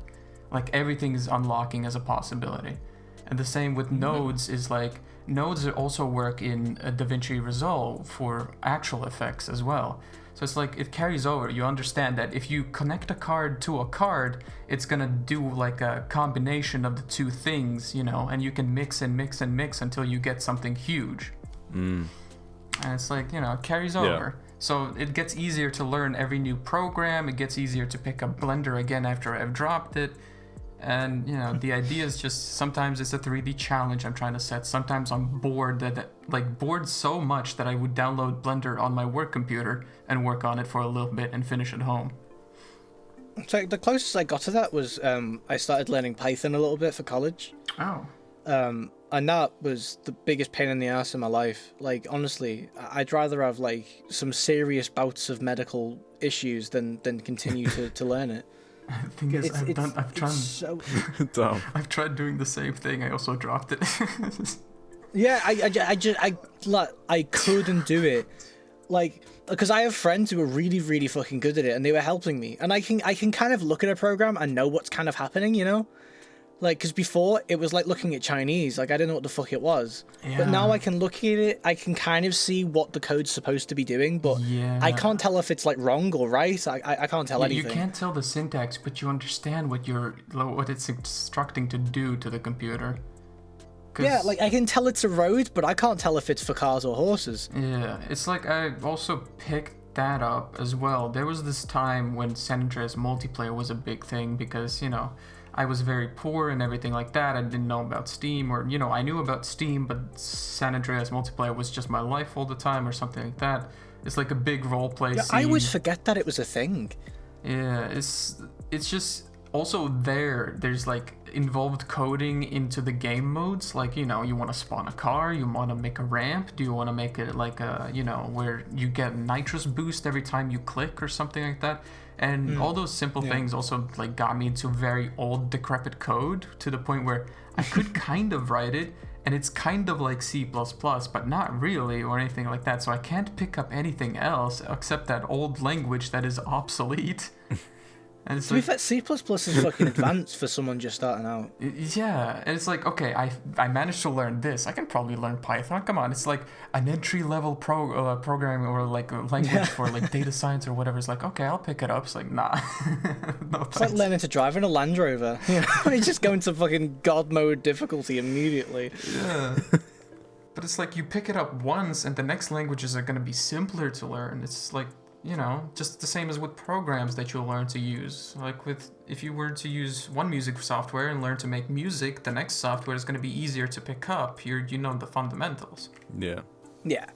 D: Like everything is unlocking as a possibility. And the same with nodes is like, nodes also work in DaVinci Resolve for actual effects as well. So it's like it carries over. You understand that if you connect a card to a card, it's gonna do like a combination of the two things, you know, and you can mix and mix and mix until you get something huge. And it's like, you know, it carries over. So it gets easier to learn every new program. It gets easier to pick up Blender again after I've dropped it. And, you know, the idea is just sometimes it's a 3D challenge I'm trying to set. Sometimes I'm bored, bored so much that I would download Blender on my work computer and work on it for a little bit and finish at home.
B: So the closest I got to that was I started learning Python a little bit for college.
D: Oh.
B: And that was the biggest pain in the ass in my life. Like, honestly, I'd rather have, like, some serious bouts of medical issues than continue to learn it.
D: The thing is, I've tried doing the same thing. I also dropped it.
B: Yeah, I couldn't do it. Like, because I have friends who are really, really fucking good at it, and they were helping me. And I can kind of look at a program and know what's kind of happening, you know? Like, because before, it was like looking at Chinese. Like, I didn't know what the fuck it was. Yeah. But now I can look at it, I can kind of see what the code's supposed to be doing, but I can't tell if it's, like, wrong or right. I can't tell anything.
D: You can't tell the syntax, but you understand what it's instructing to do to the computer.
B: Yeah, like, I can tell it's a road, but I can't tell if it's for cars or horses.
D: Yeah, it's like I also picked that up as well. There was this time when San Andreas multiplayer was a big thing because, you know, I was very poor and everything like that. I didn't know about Steam, or, you know, I knew about Steam, but San Andreas multiplayer was just my life all the time or something like that. It's like a big roleplay scene.
B: I always forget that it was a thing.
D: Yeah, it's just also there's like involved coding into the game modes. Like, you know, you want to spawn a car, you want to make a ramp, do you want to make it like a, you know, where you get nitrous boost every time you click or something like that. And all those simple things also like got me into very old decrepit code to the point where I could kind of write it, and it's kind of like C++, but not really or anything like that. So I can't pick up anything else except that old language that is obsolete. And it's
B: to be fair, C++ is fucking advanced for someone just starting out.
D: Yeah, and it's like, okay, I managed to learn this. I can probably learn Python. Come on, it's like an entry-level programming or like a language for like data science or whatever. It's like, okay, I'll pick it up. It's like, nah. No,
B: it's like learning to drive in a Land Rover. You know, you just go into fucking God mode difficulty immediately.
D: Yeah. But it's like you pick it up once, and the next languages are going to be simpler to learn. It's like, you know, just the same as with programs that you'll learn to use. Like if you were to use one music software and learn to make music, the next software is going to be easier to pick up. You know the fundamentals.
A: Yeah.
B: Yeah.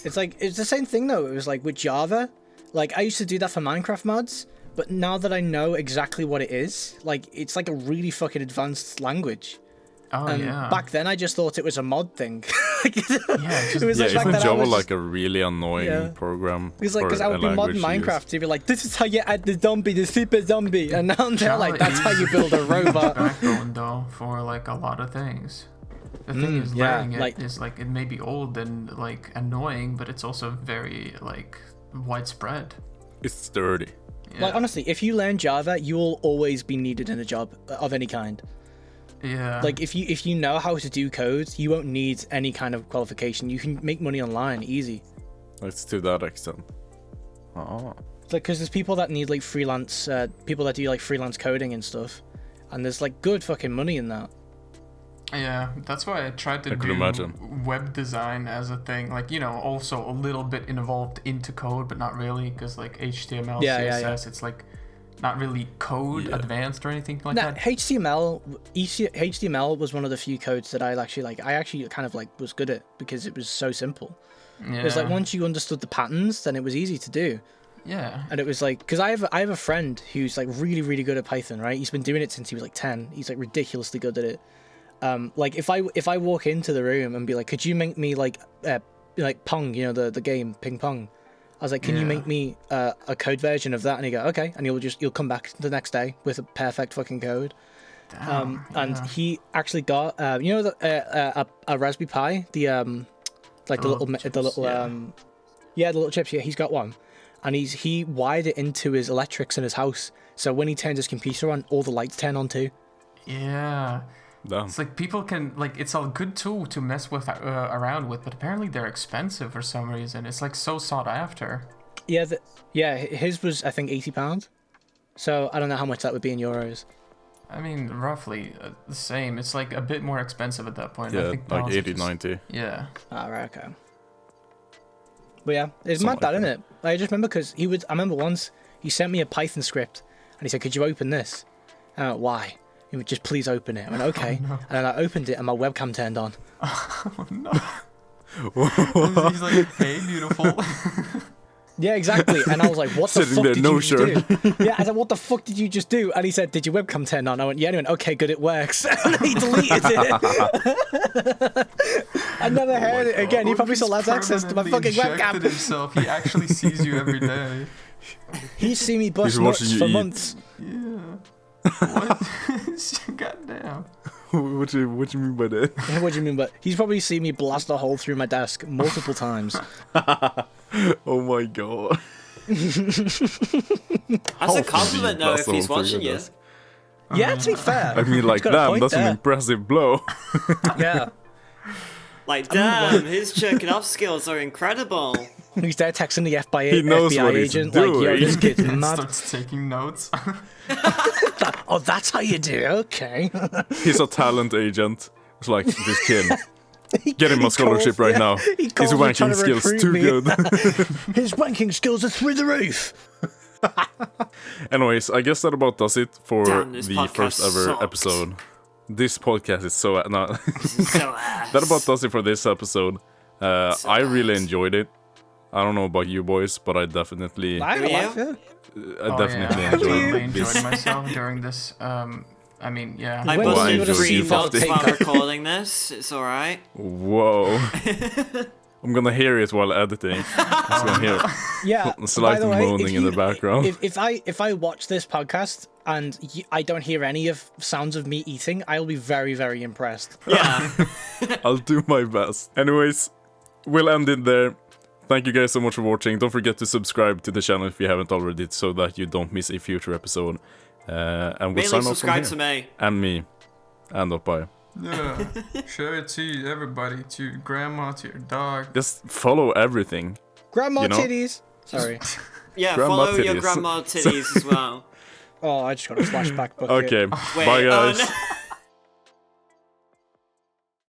B: It's like, it's the same thing though. It was like with Java, like I used to do that for Minecraft mods, but now that I know exactly what it is, like it's like a really fucking advanced language.
D: Oh, yeah.
B: Back then, I just thought it was a mod thing.
A: Isn't Java like a really annoying program?
B: It's like, because I would be modding Minecraft, you'd be like, this is how you add the zombie, the super zombie, and now they're like, that's how you build a robot.
D: Backbone though for like a lot of things. The thing is, learning it is like, it may be old and like annoying, but it's also very like widespread.
A: It's sturdy.
B: Yeah. Like honestly, if you learn Java, you will always be needed in a job of any kind.
D: Yeah.
B: Like if you know how to do codes, you won't need any kind of qualification. You can make money online easy.
A: It's to that extent. Oh.
B: It's like, because there's people that need like freelance, people that do like freelance coding and stuff, and there's like good fucking money in that.
D: Yeah, that's why I tried to do web design as a thing. Like, you know, also a little bit involved into code, but not really, because like HTML, CSS, it's like not really code advanced or anything like that.
B: HTML was one of the few codes that I actually kind of like was good at because it was so simple. Yeah. It was like once you understood the patterns, then it was easy to do.
D: Yeah.
B: And it was like, because I have a friend who's like really, really good at Python, right? He's been doing it since he was like 10. He's like ridiculously good at it. Like if I walk into the room and be like, could you make me like Pong, you know, the game ping pong? I was like, can you make me a code version of that? And he go, okay. And you'll come back the next day with a perfect fucking code. Damn, and he actually got you know a Raspberry Pi, the little chips. Yeah, he's got one, and he wired it into his electrics in his house. So when he turns his computer on, all the lights turn on too.
D: Yeah.
A: Damn.
D: It's like people can, like, it's a good tool to mess with around with, but apparently they're expensive for some reason. It's like so sought after.
B: Yeah, his was I think £80. So I don't know how much that would be in euros.
D: I mean, roughly the same. It's like a bit more expensive at that point.
A: Yeah,
D: I think
A: like 80, 90.
D: Yeah.
B: Ah, right, okay. But yeah, it's mad that, isn't it? I just remember because I remember once he sent me a Python script and he said, could you open this? And I went, why? He would just please open it. I went, okay. Oh, no. And then I opened it and my webcam turned on.
D: Oh, no. He's like, hey, beautiful.
B: Yeah, exactly. And I was like, what the
A: Sitting
B: fuck
A: there,
B: did
A: no
B: you just
A: shirt.
B: do? Yeah, I said, what the fuck did you just do? And he said, did your webcam turn on? I went, yeah. And he went, okay, good, it works. And he deleted it. I never heard it again. He probably still has access to my fucking webcam.
D: Himself. He actually sees you every day.
B: He's seen me bust
A: He's watching
B: nuts
A: you
B: for
A: eat.
B: months.
D: Yeah. What? Goddamn.
A: What do you mean by that?
B: What do you mean? But he's probably seen me blast a hole through my desk multiple times.
A: Oh my god.
C: That's a compliment, though, if he's watching you.
B: Yeah, to be fair.
A: I mean, like,
B: He's got a
A: damn,
B: point
A: that's an
B: there.
A: impressive blow.
B: Yeah.
C: Like, damn, his jerking off skills are incredible.
B: He's there texting the
A: He knows
B: FBI
A: what he's
B: agent, like, yo,
A: doing.
B: this kid's mad.
D: Starts taking notes.
B: Oh, that's how you do it? Okay.
A: He's a talent agent. It's like, this kid, get him a scholarship right now.
B: He
A: His
B: calls me trying
A: wanking
B: to
A: skills
B: recruit
A: too
B: me.
A: good.
B: His wanking skills are through the roof.
A: Anyways, I guess that about does it for
C: Damn, this
A: the
C: podcast
A: first ever
C: sucked.
A: episode. This podcast is so... No.
C: So ass.
A: That about does it for this episode. I really enjoyed it. I don't know about you boys, but I definitely...
B: I
C: Who are
B: laugh,
C: you?
B: yeah.
A: I definitely
D: I
A: enjoyed
D: totally
A: this.
D: enjoyed myself during this. I mean, yeah.
C: I
B: When
A: Well, I
C: busted
A: enjoyed
C: 3
A: you,
C: notes
A: Pufty.
C: while recording this. It's alright.
A: Whoa. I'm gonna hear it while editing. I'm just gonna hear
B: Yeah.
A: slight
B: by the way,
A: moaning in the background.
B: If I watch this podcast and I don't hear any of sounds of me eating, I'll be very, very impressed.
C: Yeah.
A: I'll do my best. Anyways, we'll end it there. Thank you guys so much for watching. Don't forget to subscribe to the channel if you haven't already, so that you don't miss a future episode. And we'll
C: Mainly
A: sign off from
C: subscribe
A: here.
C: to me.
A: And me. And Oppai.
D: Yeah. Share it to everybody, to your grandma, to your dog.
A: Just follow everything.
B: Grandma
A: You know?
B: titties. Sorry.
C: Yeah,
A: Grandma
C: follow your
A: titties.
C: grandma titties as well.
B: Oh, I just got a flashback. Bucket.
A: Okay.
C: Wait,
A: Bye, guys.
C: oh no.